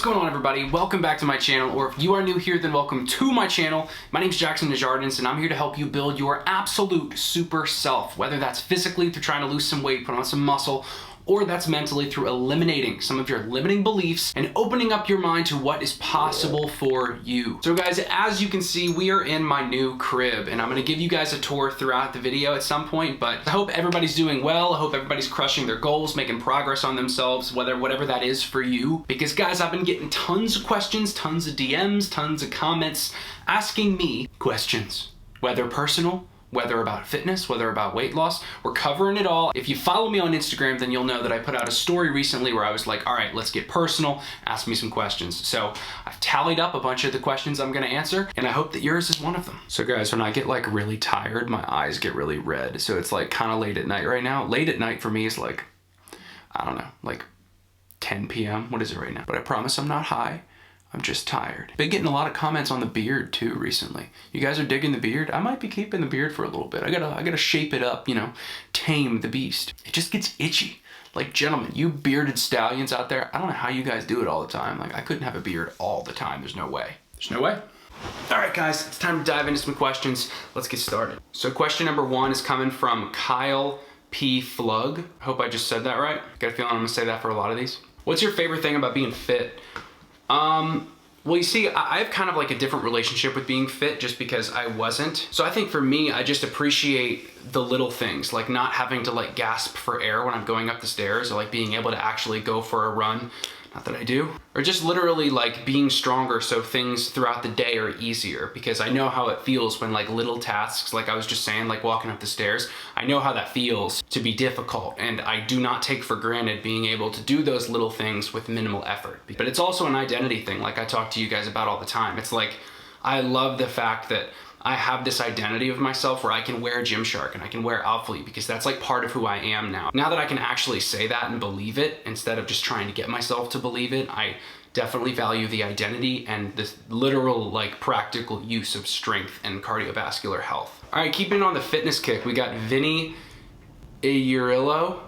going on, everybody? Welcome back to my channel, or if you are new here, then welcome to my channel. My name is Desjardins, and I'm here to help you build your absolute super self, whether that's physically through trying to lose some weight, put on some muscle, or that's mentally through eliminating some of your limiting beliefs and opening up your mind to what is possible for you. So guys, as you can see, we are in my new crib, and I'm gonna give you guys a tour throughout the video at some point, but I hope everybody's doing well. I hope everybody's crushing their goals, making progress on themselves, whatever that is for you. Because guys, I've been getting tons of questions, tons of DMs, tons of comments asking me questions, whether personal, whether about fitness, whether about weight loss. We're covering it all. If you follow me on Instagram, then you'll know that I put out a story recently where I was like, all right, let's get personal, ask me some questions. So I've tallied up a bunch of the questions I'm gonna answer, and I hope that yours is one of them. So guys, when I get like really tired, my eyes get really red. So it's like kind of late at night right now. Late at night for me is like, I don't know, like 10 p.m. What is it right now? But I promise I'm not high. I'm just tired. Been getting a lot of comments on the beard too recently. You guys are digging the beard? I might be keeping the beard for a little bit. I gotta shape it up, you know, tame the beast. It just gets itchy. Like, gentlemen, you bearded stallions out there, I don't know how you guys do it all the time. Like, I couldn't have a beard all the time. There's no way. There's no way. All right, guys, it's time to dive into some questions. Let's get started. So question number one is coming from Kyle P. Flug. I hope I just said that right. Got a feeling I'm gonna say that for a lot of these. What's your favorite thing about being fit? Well, you see, I have kind of like a different relationship with being fit just because I wasn't. So I think for me, I just appreciate the little things, like not having to like gasp for air when I'm going up the stairs, or like being able to actually go for a run. Not that I do. Or just literally like being stronger so things throughout the day are easier, because I know how it feels when like little tasks, like I was just saying, like walking up the stairs, I know how that feels to be difficult, and I do not take for granted being able to do those little things with minimal effort. But it's also an identity thing, like I talk to you guys about all the time. It's like, I love the fact that I have this identity of myself where I can wear Gymshark and I can wear Alphalete, because that's like part of who I am now. Now that I can actually say that and believe it instead of just trying to get myself to believe it, I definitely value the identity and this literal like practical use of strength and cardiovascular health. All right, keeping on the fitness kick, we got Vinny Ayurio.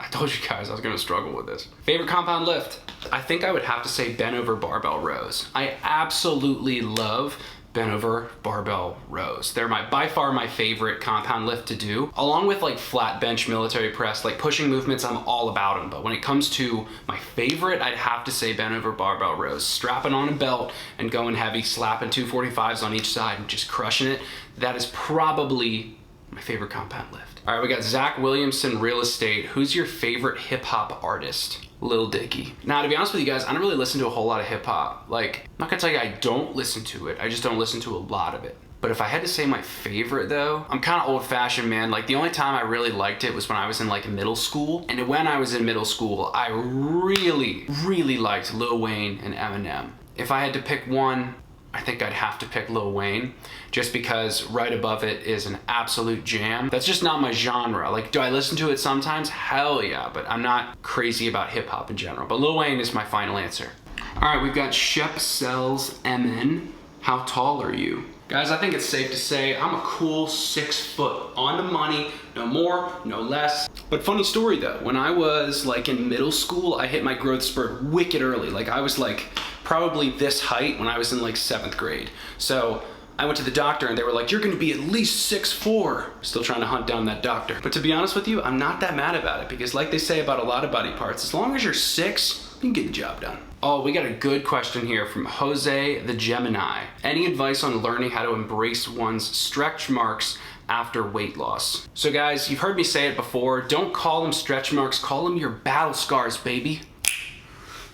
I told you guys I was gonna struggle with this. Favorite compound lift? I think I would have to say bent over barbell rows. I absolutely love bent over barbell rows. They're by far my favorite compound lift to do, along with like flat bench military press. Like pushing movements, I'm all about them, but when it comes to my favorite, I'd have to say bent over barbell rows. Strapping on a belt and going heavy, slapping 245s on each side and just crushing it, that is probably my favorite compound lift. All right, we got Zach Williamson Real Estate. Who's your favorite hip hop artist? Lil Dicky. Now, to be honest with you guys, I don't really listen to a whole lot of hip hop. Like, I'm not gonna tell you I don't listen to it. I just don't listen to a lot of it. But if I had to say my favorite though, I'm kind of old fashioned, man. Like the only time I really liked it was when I was in like middle school. And when I was in middle school, I really liked Lil Wayne and Eminem. If I had to pick one, I think I'd have to pick Lil Wayne, just because right above it is an absolute jam. That's just not my genre. Like, do I listen to it sometimes? Hell yeah, but I'm not crazy about hip hop in general. But Lil Wayne is my final answer. All right, we've got Shep Sells MN. How tall are you? Guys, I think it's safe to say I'm a cool 6 foot, on the money, no more, no less. But funny story though, when I was like in middle school, I hit my growth spurt wicked early. Like I was like probably this height when I was in like 7th grade. So I went to the doctor and they were like, you're gonna be at least 6'4". Still trying to hunt down that doctor. But to be honest with you, I'm not that mad about it, because like they say about a lot of body parts, as long as you're 6, you can get the job done. Oh, we got a good question here from Jose the Gemini. Any advice on learning how to embrace one's stretch marks after weight loss? So guys, you've heard me say it before, don't call them stretch marks, call them your battle scars, baby.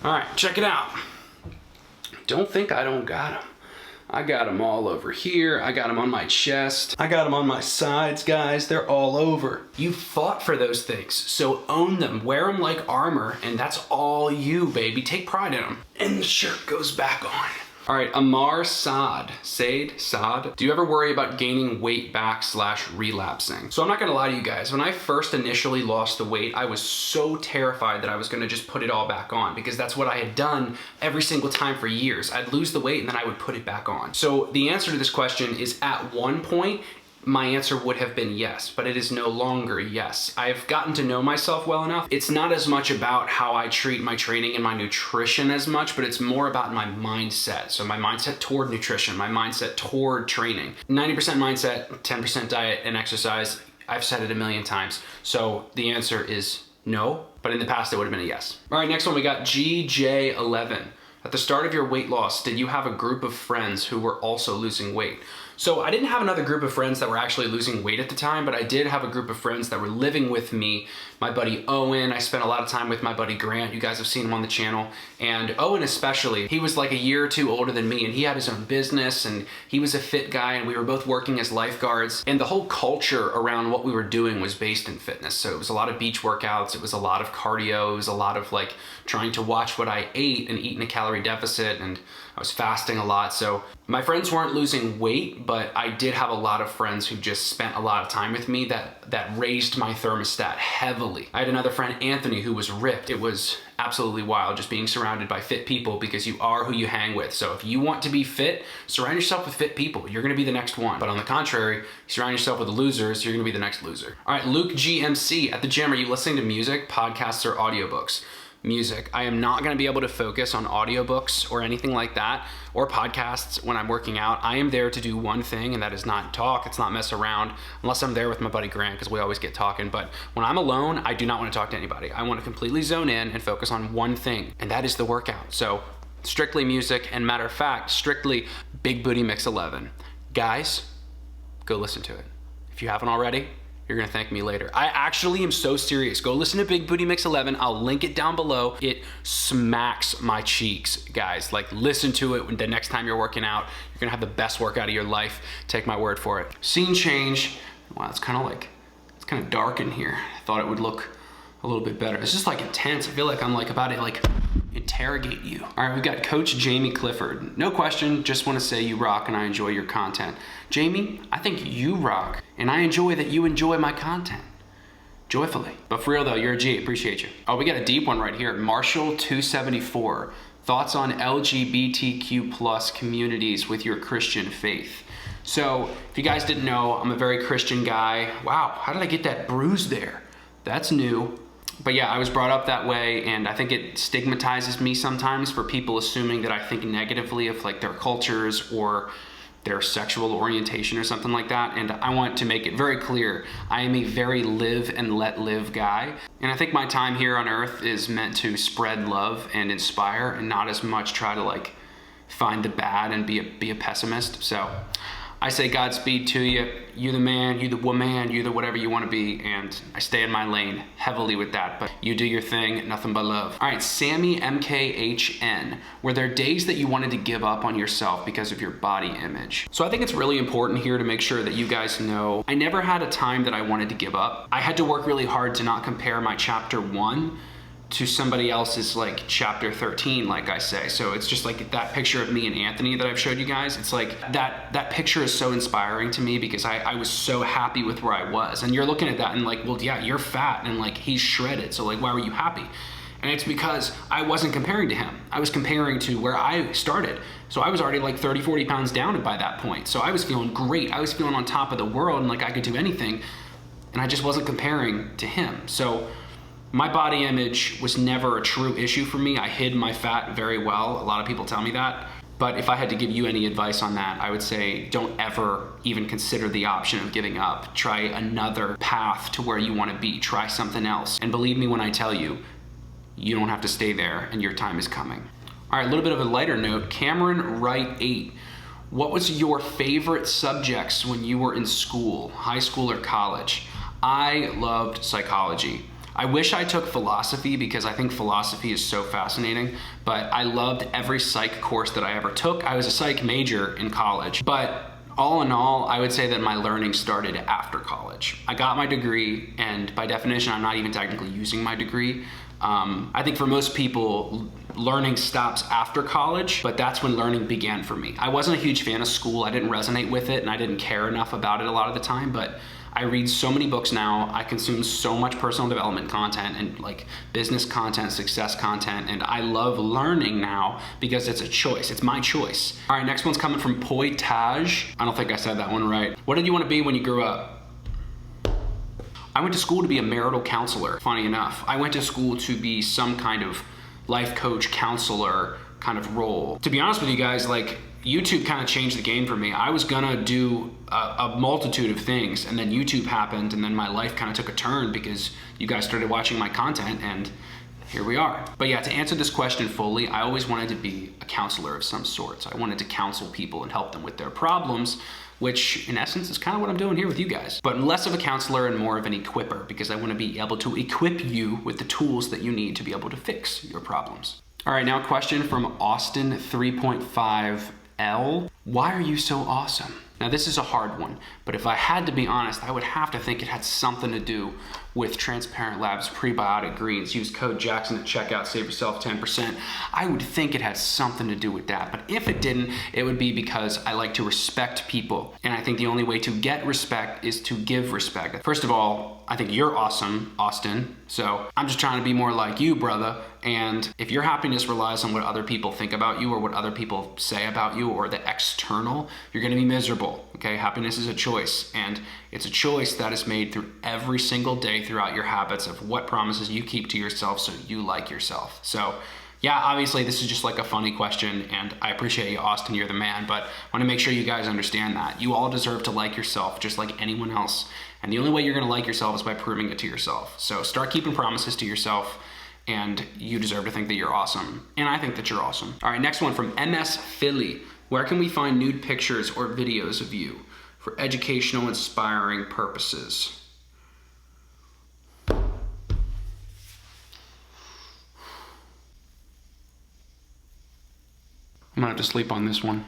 All right, check it out. Don't think I don't got them. I got them all over here. I got them on my chest. I got them on my sides, guys. They're all over. You fought for those things, so own them. Wear them like armor, and that's all you, baby. Take pride in them. And the shirt goes back on. All right, Amar Saad. Do you ever worry about gaining weight back / relapsing? So I'm not gonna lie to you guys, when I first initially lost the weight, I was so terrified that I was gonna just put it all back on, because that's what I had done every single time for years. I'd lose the weight and then I would put it back on. So the answer to this question is, at one point, my answer would have been yes, but it is no longer yes. I've gotten to know myself well enough. It's not as much about how I treat my training and my nutrition as much, but it's more about my mindset. So my mindset toward nutrition, my mindset toward training. 90% mindset, 10% diet and exercise. I've said it a million times. So the answer is no, but in the past it would have been a yes. All right, next one we got GJ11. At the start of your weight loss, did you have a group of friends who were also losing weight? So I didn't have another group of friends that were actually losing weight at the time, but I did have a group of friends that were living with me. My buddy Owen, I spent a lot of time with my buddy Grant. You guys have seen him on the channel. And Owen especially, he was like a year or two older than me, and he had his own business, and he was a fit guy, and we were both working as lifeguards. And the whole culture around what we were doing was based in fitness. So it was a lot of beach workouts, it was a lot of cardio, it was a lot of like trying to watch what I ate and eat in a calorie deficit, and I was fasting a lot. So my friends weren't losing weight, but I did have a lot of friends who just spent a lot of time with me that raised my thermostat heavily. I had another friend, Anthony, who was ripped. It was absolutely wild just being surrounded by fit people, because you are who you hang with. So if you want to be fit, surround yourself with fit people. You're gonna be the next one. But on the contrary, surround yourself with losers, you're gonna be the next loser. All right, Luke GMC, at the gym, are you listening to music, podcasts, or audiobooks? Music. I am not going to be able to focus on audiobooks or anything like that, or podcasts when I'm working out. I am there to do one thing, and that is not talk. It's not mess around, unless I'm there with my buddy Grant, because we always get talking. But when I'm alone, I do not want to talk to anybody. I want to completely zone in and focus on one thing, and that is the workout. So strictly music, and matter of fact, strictly Big Booty Mix 11. Guys, go listen to it. If you haven't already, you're gonna thank me later. I actually am so serious. Go listen to Big Booty Mix 11. I'll link it down below. It smacks my cheeks, guys. Like, listen to it the next time you're working out. You're gonna have the best workout of your life. Take my word for it. Scene change. Wow, it's kind of dark in here. I thought it would look a little bit better. It's just like intense. I feel like I'm like about to like interrogate you. All right, we've got Coach Jamie Clifford. No question, just want to say you rock and I enjoy your content. Jamie, I think you rock and I enjoy that you enjoy my content. Joyfully. But for real though, you're a G, appreciate you. Oh, we got a deep one right here. Marshall 274. Thoughts on LGBTQ plus communities with your Christian faith. So if you guys didn't know, I'm a very Christian guy. Wow, how did I get that bruise there? That's new. But yeah, I was brought up that way, and I think it stigmatizes me sometimes for people assuming that I think negatively of like their cultures or their sexual orientation or something like that. And I want to make it very clear, I am a very live and let live guy. And I think my time here on earth is meant to spread love and inspire, and not as much try to like find the bad and be a pessimist. So I say Godspeed to you. You the man, you the woman, you the whatever you want to be, and I stay in my lane heavily with that, but you do your thing, nothing but love. All right, SammyMKhn. Were there days that you wanted to give up on yourself because of your body image? So I think it's really important here to make sure that you guys know I never had a time that I wanted to give up. I had to work really hard to not compare my chapter 1 to somebody else's like chapter 13, like I say. So it's just like that picture of me and Anthony that I've showed you guys. It's like that picture is so inspiring to me, because I was so happy with where I was. And you're looking at that and like, well, yeah, you're fat and like he's shredded. So like, why were you happy? And it's because I wasn't comparing to him. I was comparing to where I started. So I was already like 30, 40 pounds down by that point. So I was feeling great. I was feeling on top of the world and like I could do anything. And I just wasn't comparing to him. So my body image was never a true issue for me. I hid my fat very well. A lot of people tell me that. But if I had to give you any advice on that, I would say don't ever even consider the option of giving up. Try another path to where you want to be. Try something else. And believe me when I tell you, you don't have to stay there and your time is coming. All right, a little bit of a lighter note. Cameron Wright 8. What was your favorite subjects when you were in school, high school or college? I loved psychology. I wish I took philosophy, because I think philosophy is so fascinating, but I loved every psych course that I ever took. I was a psych major in college, but all in all, I would say that my learning started after college. I got my degree, and by definition, I'm not even technically using my degree. I think for most people, learning stops after college, but that's when learning began for me. I wasn't a huge fan of school. I didn't resonate with it, and I didn't care enough about it a lot of the time, but I read so many books now. I consume so much personal development content and like business content, success content, and I love learning now because it's a choice. It's my choice. All right, next one's coming from poitaj. I don't think I said that one right. What did you want to be when you grew up? I went to school to be a marital counselor, funny enough. I went to school to be some kind of life coach, counselor kind of role. To be honest with you guys, like YouTube kind of changed the game for me. I was gonna do a multitude of things, and then YouTube happened, and then my life kind of took a turn because you guys started watching my content, and here we are. But yeah, to answer this question fully, I always wanted to be a counselor of some sort. So I wanted to counsel people and help them with their problems, which in essence is kind of what I'm doing here with you guys. But less of a counselor and more of an equipper, because I want to be able to equip you with the tools that you need to be able to fix your problems. All right, now a question from Austin 3.5L. Why are you so awesome? Now this is a hard one, but if I had to be honest, I would have to think it had something to do with Transparent Labs prebiotic greens. Use code Jackson at checkout, save yourself 10%. I would think it had something to do with that, but if it didn't, it would be because I like to respect people. And I think the only way to get respect is to give respect. First of all, I think you're awesome, Austin. So I'm just trying to be more like you, brother. And if your happiness relies on what other people think about you or what other people say about you or the external, you're gonna be miserable, okay? Happiness is a choice, and it's a choice that is made through every single day throughout your habits of what promises you keep to yourself so you like yourself. So yeah, obviously this is just like a funny question, and I appreciate you, Austin, you're the man, but I wanna make sure you guys understand that. You all deserve to like yourself just like anyone else. And the only way you're gonna like yourself is by proving it to yourself. So start keeping promises to yourself, and you deserve to think that you're awesome. And I think that you're awesome. All right, next one from MS Philly. Where can we find nude pictures or videos of you for educational, inspiring purposes? I'm gonna have to sleep on this one.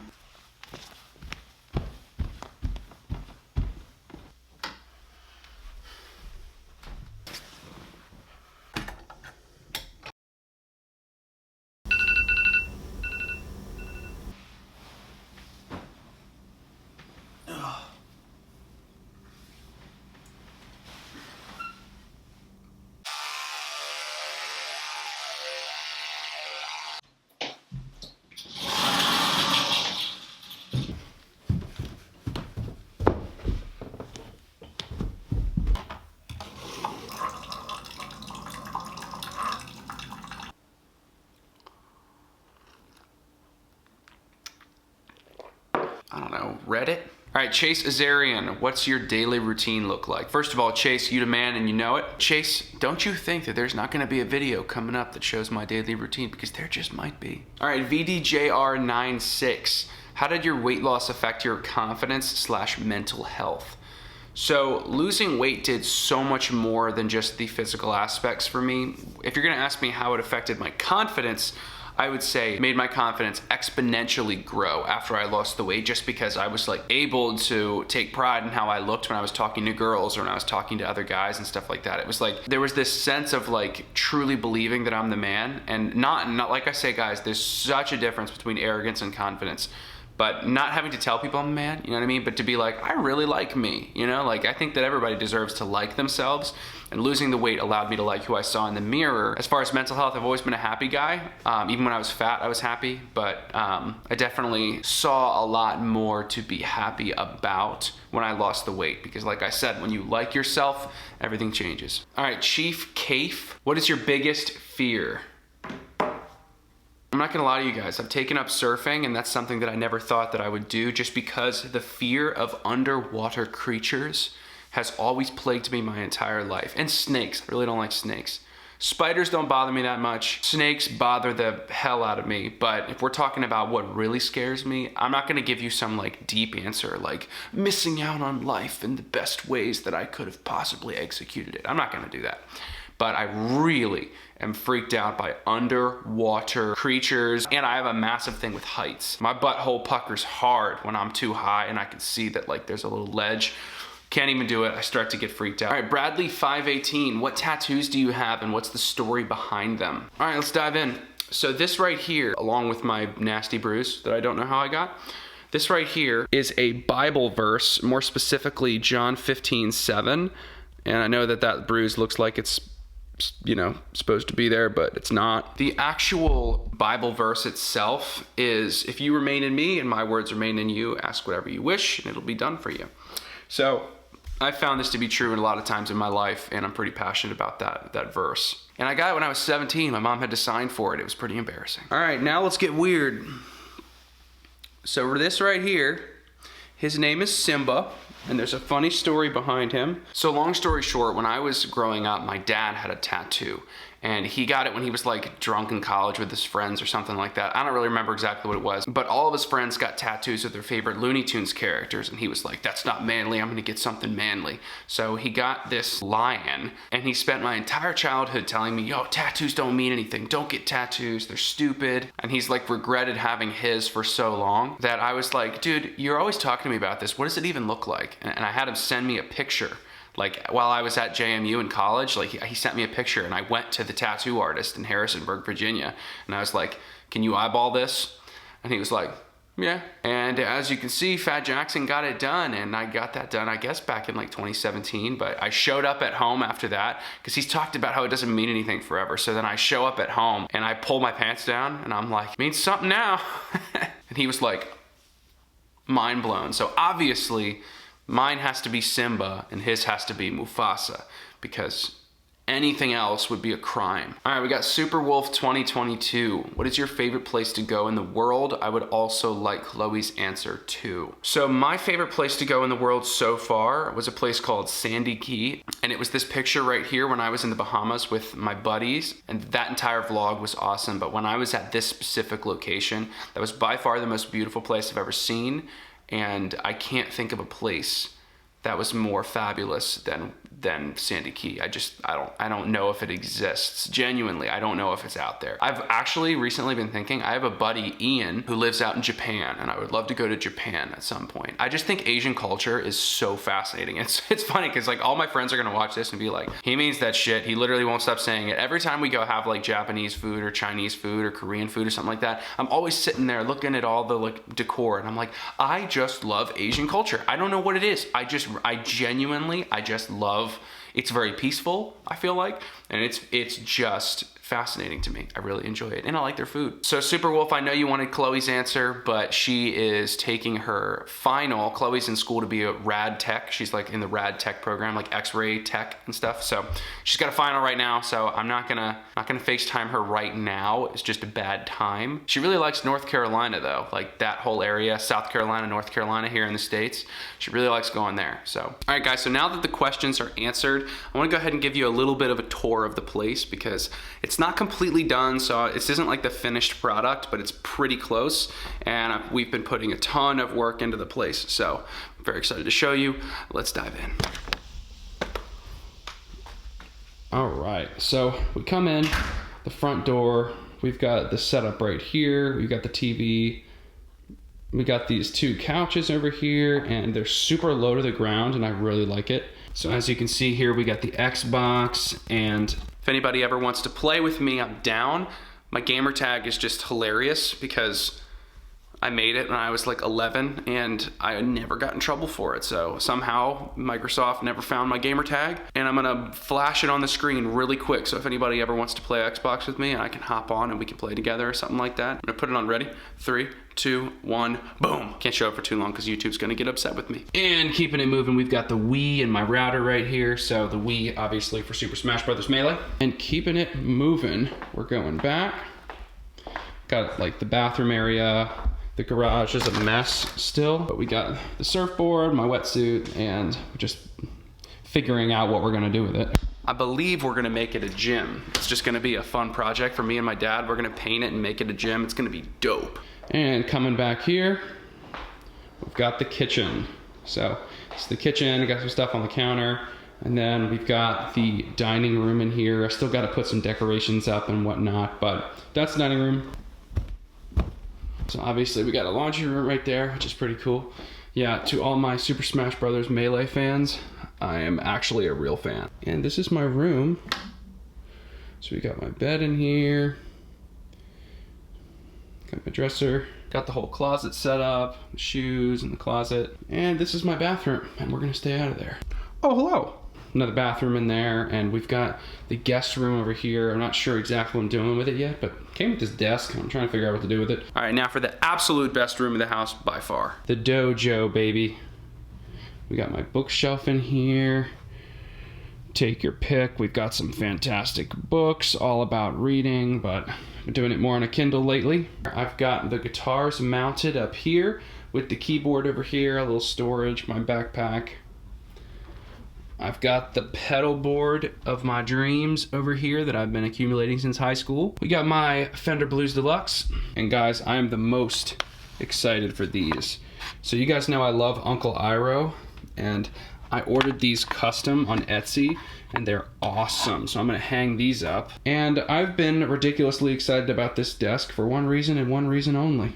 I don't know, Reddit? All right, Chase Azarian, what's your daily routine look like? First of all, Chase, you the man and you know it. Chase, don't you think that there's not gonna be a video coming up that shows my daily routine? Because there just might be. All right, VDJR96, how did your weight loss affect your confidence/mental health? So losing weight did so much more than just the physical aspects for me. If you're gonna ask me how it affected my confidence, I would say it made my confidence exponentially grow after I lost the weight, just because I was like able to take pride in how I looked when I was talking to girls or when I was talking to other guys and stuff like that. It was like, there was this sense of like truly believing that I'm the man, and not like I say, guys, there's such a difference between arrogance and confidence. But not having to tell people I'm a man, you know what I mean? But to be like, I really like me, you know? Like, I think that everybody deserves to like themselves, and losing the weight allowed me to like who I saw in the mirror. As far as mental health, I've always been a happy guy. Even when I was fat, I was happy, but I definitely saw a lot more to be happy about when I lost the weight, because like I said, when you like yourself, everything changes. All right, Chief Cafe, what is your biggest fear? I'm not gonna lie to you guys, I've taken up surfing, and that's something that I never thought that I would do, just because the fear of underwater creatures has always plagued me my entire life. And snakes, I really don't like snakes. Spiders don't bother me that much. Snakes bother the hell out of me. But if we're talking about what really scares me, I'm not gonna give you some like deep answer, like missing out on life in the best ways that I could have possibly executed it. I'm not gonna do that. But I really am freaked out by underwater creatures, and I have a massive thing with heights. My butthole puckers hard when I'm too high and I can see that like there's a little ledge. Can't even do it, I start to get freaked out. All right, Bradley 518, what tattoos do you have and what's the story behind them? All right, let's dive in. So this right here, along with my nasty bruise that I don't know how I got, This right here is a Bible verse, more specifically John 15:7. And I know that that bruise looks like it's, you know, supposed to be there, but it's not. The actual Bible verse itself is, if you remain in me and my words remain in you, ask whatever you wish and it'll be done for you. So I found this to be true a lot of times in my life, and I'm pretty passionate about that verse. And I got it when I was 17. My mom had to sign for it. It was pretty embarrassing. All right, now let's get weird. So this right here, his name is Simba, and there's a funny story behind him. So long story short, when I was growing up, my dad had a tattoo, and he got it when he was like drunk in college with his friends or something like that. I don't really remember exactly what it was, but all of his friends got tattoos of their favorite Looney Tunes characters, and he was like, that's not manly, I'm gonna get something manly. So he got this lion, and he spent my entire childhood telling me, yo, tattoos don't mean anything, don't get tattoos, they're stupid. And he's like regretted having his for so long that I was like, dude, you're always talking to me about this, what does it even look like? And I had him send me a picture. Like while I was at JMU in college, like he sent me a picture, and I went to the tattoo artist in Harrisonburg, Virginia, and I was like, can you eyeball this? And he was like, yeah. And as you can see, Fat Jackson got it done, and I got that done, I guess, back in like 2017, but I showed up at home after that, because he's talked about how it doesn't mean anything forever. So then I show up at home, and I pull my pants down, and I'm like, it means something now. And he was like, mind blown. So obviously, mine has to be Simba and his has to be Mufasa, because anything else would be a crime. All right, we got Super Wolf 2022. What is your favorite place to go in the world? I would also like Chloe's answer too. So my favorite place to go in the world so far was a place called Sandy Key. And it was this picture right here when I was in the Bahamas with my buddies. And that entire vlog was awesome. But when I was at this specific location, that was by far the most beautiful place I've ever seen. And I can't think of a place that was more fabulous than Sandy Key. I don't know if it exists. Genuinely, I don't know if it's out there. I've actually recently been thinking, I have a buddy, Ian, who lives out in Japan, and I would love to go to Japan at some point. I just think Asian culture is so fascinating. It's funny, because like all my friends are gonna watch this and be like, he means that shit. He literally won't stop saying it. Every time we go have like Japanese food or Chinese food or Korean food or something like that, I'm always sitting there looking at all the like decor, and I'm like, I just love Asian culture. I don't know what it is. I genuinely just love, it's very peaceful, I feel like, and it's just fascinating to me. I really enjoy it, and I like their food. So Super Wolf, I know you wanted Chloe's answer, but she is taking her final. Chloe's in school to be a rad tech. She's like in the rad tech program, like X-ray tech and stuff. So she's got a final right now. So I'm not gonna FaceTime her right now. It's just a bad time. She really likes North Carolina though, like that whole area, South Carolina, North Carolina here in the States. She really likes going there. So, all right guys, so now that the questions are answered, I wanna go ahead and give you a little bit of a tour of the place, because it's not completely done, so this isn't like the finished product, but it's pretty close, and we've been putting a ton of work into the place, so I'm very excited to show you. Let's dive in. All right, so we come in the front door. We've got the setup right here. We've got the TV. We got these two couches over here, and they're super low to the ground, and I really like it. So as you can see here, we got the Xbox, and if anybody ever wants to play with me, I'm down. My gamer tag is just hilarious because I made it when I was like 11 and I never got in trouble for it. So somehow Microsoft never found my gamer tag, and I'm gonna flash it on the screen really quick. So if anybody ever wants to play Xbox with me, I can hop on and we can play together or something like that. I'm gonna put it on ready. 3, 2, 1, boom. Can't show it for too long because YouTube's gonna get upset with me. And keeping it moving, we've got the Wii and my router right here. So the Wii obviously for Super Smash Bros. Melee. And keeping it moving, we're going back. Got like the bathroom area. The garage is a mess still, but we got the surfboard, my wetsuit, and just figuring out what we're gonna do with it. I believe we're gonna make it a gym. It's just gonna be a fun project for me and my dad. We're gonna paint it and make it a gym. It's gonna be dope. And coming back here, we've got the kitchen. So it's the kitchen, we got some stuff on the counter, and then we've got the dining room in here. I still gotta put some decorations up and whatnot, but that's the dining room. So obviously we got a laundry room right there, which is pretty cool. Yeah, to all my Super Smash Bros. Melee fans, I am actually a real fan. And this is my room. So we got my bed in here. Got my dresser. Got the whole closet set up, shoes in the closet. And this is my bathroom, and we're gonna stay out of there. Oh, hello. Another bathroom in there, and we've got the guest room over here. I'm not sure exactly what I'm doing with it yet, but it came with this desk. I'm trying to figure out what to do with it. All right, now for the absolute best room in the house by far. The dojo, baby. We got my bookshelf in here. Take your pick. We've got some fantastic books all about reading, but I've been doing it more on a Kindle lately. I've got the guitars mounted up here with the keyboard over here, a little storage, my backpack. I've got the pedal board of my dreams over here that I've been accumulating since high school. We got my Fender Blues Deluxe. And guys, I am the most excited for these. So you guys know I love Uncle Iroh, and I ordered these custom on Etsy, and they're awesome. So I'm gonna hang these up. And I've been ridiculously excited about this desk for one reason and one reason only.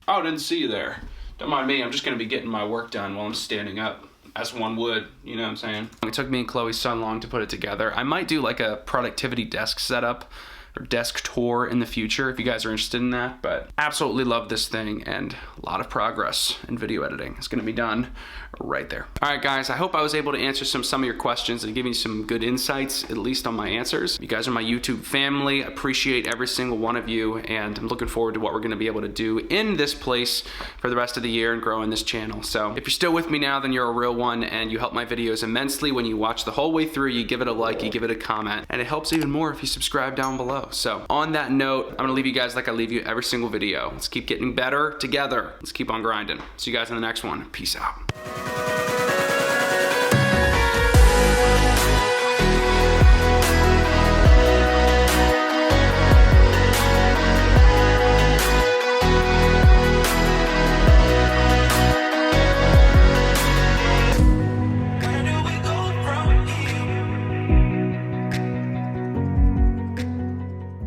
Oh, didn't see you there. Don't mind me, I'm just gonna be getting my work done while I'm standing up, as one would, you know what I'm saying? It took me and Chloe so long to put it together. I might do like a productivity desk setup or desk tour in the future if you guys are interested in that, but absolutely love this thing, and a lot of progress in video editing is gonna be done right there. All right, guys, I hope I was able to answer some of your questions and give you some good insights, at least on my answers. You guys are my YouTube family. I appreciate every single one of you, and I'm looking forward to what we're gonna be able to do in this place for the rest of the year and growing this channel. So if you're still with me now, then you're a real one, and you help my videos immensely when you watch the whole way through. You give it a like, you give it a comment, and it helps even more if you subscribe down below. So on that note, I'm gonna leave you guys like I leave you every single video. Let's keep getting better together. Let's keep on grinding. See you guys in the next one. Peace out.